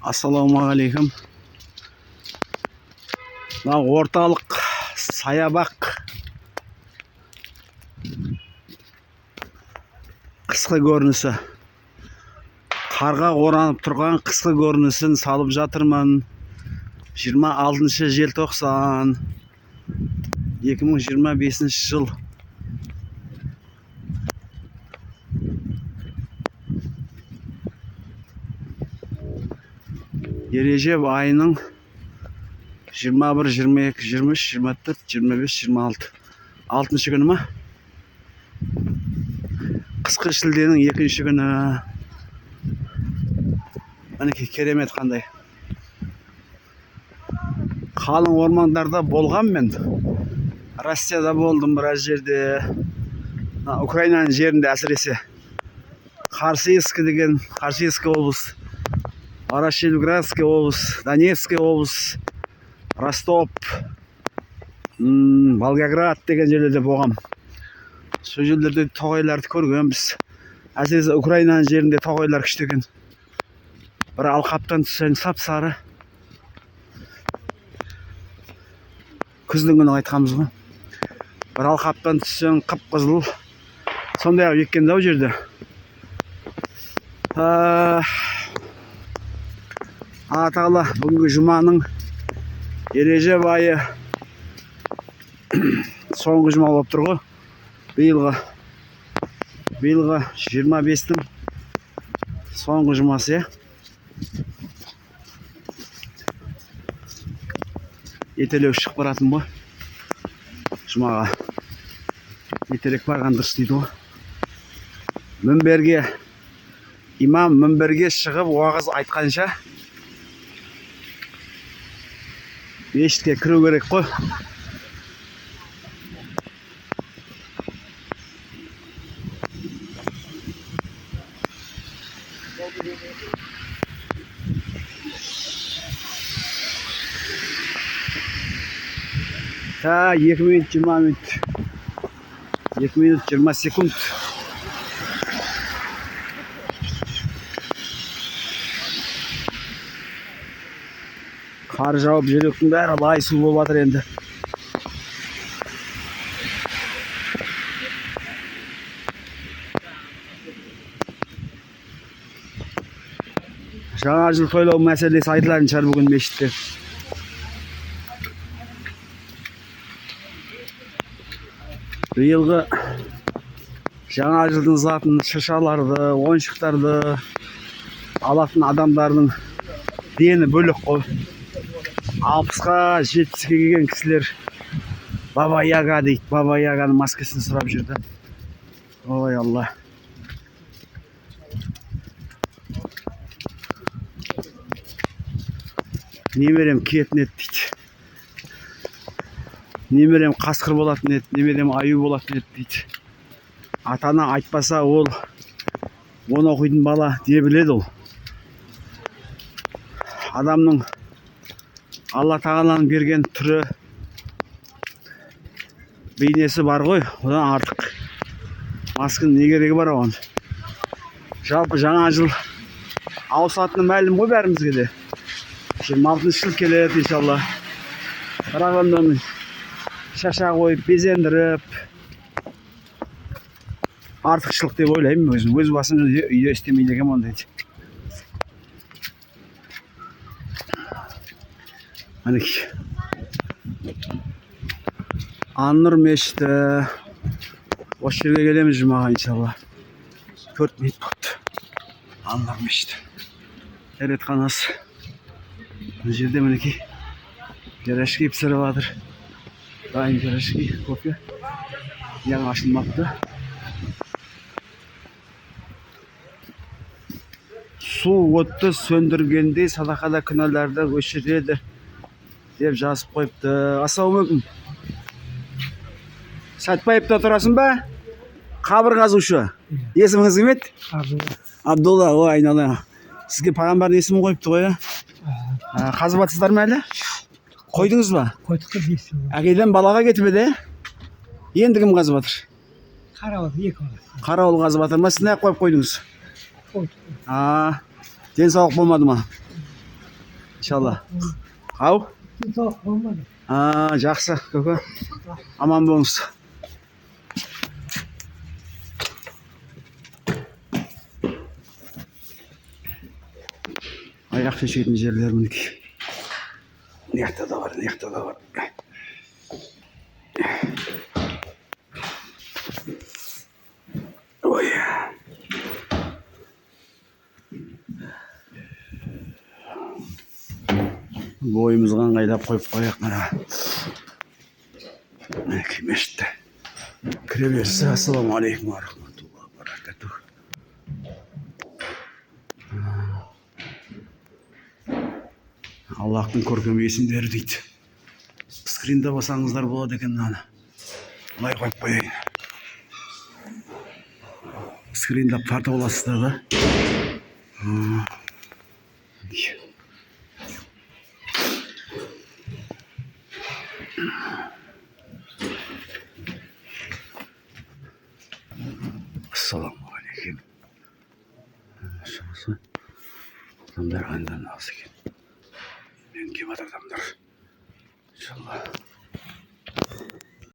Ассалаумағалейкум. Мына орталық саябақ қысқы көрінісі. Қарға оранып тұрған қысқы көрінісін салып жатырмын. 26 желтоқсан 2025 жыл. Ережеп айының 21, 22, 23, 24, 25, 26. 6-шы күні ма? Қысқы шілденің 2-ші күні. Мінекей керемет қандай. Қалың ормандарда болған мен. Россияда болдым біраз жерде. Украинаның жерінде әсіресе. Қарсыйскі деген, Қарсыйскі облыс. Ворошиловградский облыс, Донецкий облыс, Ростов, Волгоград деген жерлерде болғам. Сол жерлерде тоғайларды көргенбіз. Әсіресе Украинаның жерінде тоғайлар күшті екен. Бір алқаптан түссең сап-сары. Күздің күні айтқанбыз ғой. Бір алқаптан түссең қып-қызыл. Сондай-ақ еккен дау жерде. Аталы бүгінгі жұманың Ережеп айы соңғы жұма болып тұр ғой. Биылғы 25-тің соңғы жұмасы. Етелеу шығып баратын ғой. Жұмаға етелек барған дұрыс дейді ғой. Имам мінберге шығып уағыз айтқанша мешітке кіру керек қой. Та 2 минут 20 минут. 2 минут 20 секунд. Қар жауып жүректің бәрі лай су болып жатыр енді. Жаңа жыл тойлау мәселесі айтылатын шығар бүгін мешітте. Биылғы жаңа жылдың затын шыршаларды, ойыншықтарды алатын адамдардың дені бөлек қой. 60-ға 70-ге келген кісілер Баба Яга дейді. Баба Яганың маскасын сұрап жүрді. Ой Алла. Немерем кетін еді дейді. Немерем қасқыр болатын еді. Немерем аю болатын еді дейді. Атана айтпаса ол оны оқитын бала деп біледі ол. Адамның Алла тағаланың берген түрі бейнесі бар ғой, одан артық маскының не керегі бар оған. Жалпы жаңа жыл ауысатыны мәлім ғой бәрімізге де. 26 жыл келеді иншалла. Бірақ оны шаша қойып, безендіріп артықшылық деп ойлаймын өзім. Өз басым үйде істемейді екен ондайды. Мінекей. Аннұр мешіті. Осы жерге келеміз жұмаға иншалла. 4 минут болды. Аннұр мешіті. Дәретханасы. Бұл жерде мінекей пирожки пісіріп жатыр. Дайын пирожки, кофе. Яңа ашылмапты. Су отты сөндіргенде садақада күнәларды өшіреді деп жазып қойыпты. Ассалаумағалейкум. Сәтбаевта тұрасың ба? Қабір қазушы. Есіміңіз кім еді? Абдулла. Ой, айналайын. Сізге пайғамбардың есімін қойыпты ғой. Қазып жатсыздар ма әлі? Қойдыңыз ба? Қойдық дейсің. Әкеден балаға кетіп еді? Енді кім қазып жатыр? Қарауыл, екі бала. Қарауыл қазып жатыр ма? Сіз не қойып қойдыңыз? Қойдық. Денсаулық болмады ма? İnşallah. Ау? Soğuk olmadı. Жақсы, көке. Аман болыңыз. Аяқ шешетін жерлер мінекей. Мына да бар, мына да бар. Ой. Бойымызға ыңғайлап қойып қояқ мына. Мінекей мешітті. Кіре берсі. Ассаламағалейкум ва рахматуллахи ва баракатух. Аллахтың көркем есімдері дейді. Скринді басаңыздар болады екен мынаны. Былай қойып қояйын. Скринді тартып аласыздар да. Ассаламағалейкум. Шамасы адамдар қайдан алсы екен. Мен кеп адамдар. İnşallah.